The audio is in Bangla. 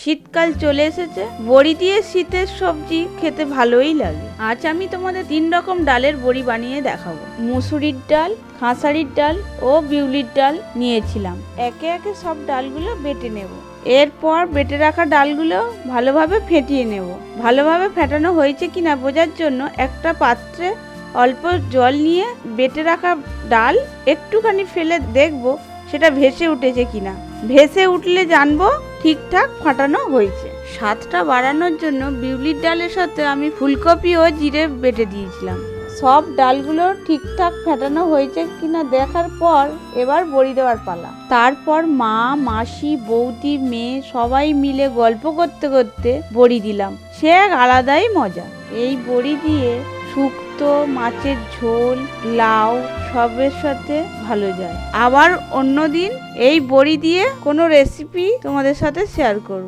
শীতকাল চলে এসেছে, বড়ি দিয়ে শীতের সবজি খেতে ভালোই লাগে। আজ আমি তোমাদের 3 রকম ডালের বড়ি বানিয়ে দেখাবো। মুসুরির ডাল, খাঁসারির ডাল ও বিউলির ডাল নিয়েছিলাম। একে একে সব ডালগুলো বেটে নেব। এরপর বেটে রাখা ডালগুলো ভালোভাবে ফেটিয়ে নেব। ভালোভাবে ফেটানো হয়েছে কিনা বোঝার জন্য একটা পাত্রে অল্প জল নিয়ে বেটে রাখা ডাল একটুখানি ফেলে দেখব সেটা ভেসে উঠেছে কিনা। ভেসে উঠলে জানবো ঠিকঠাক ফাটানো হয়েছে। স্বাদটা বাড়ানোর জন্য বিউলির ডালের সাথে আমি ফুলকপি ও জিরে বেটে দিয়েছিলাম। সব ডালগুলো ঠিকঠাক ফেটানো হয়েছে কিনা দেখার পর এবার বড়ি দেওয়ার পালা। তারপর মা, মাসি, বৌদি, মেয়ে সবাই মিলে গল্প করতে করতে বড়ি দিলাম। সে এক আলাদাই মজা। এই বড়ি দিয়ে শুক্তো, মাছের ঝোল, লাউ সবের সাথে ভালো যায়। আবার অন্যদিন এই বড়ি দিয়ে কোনো রেসিপি তোমাদের সাথে শেয়ার করব।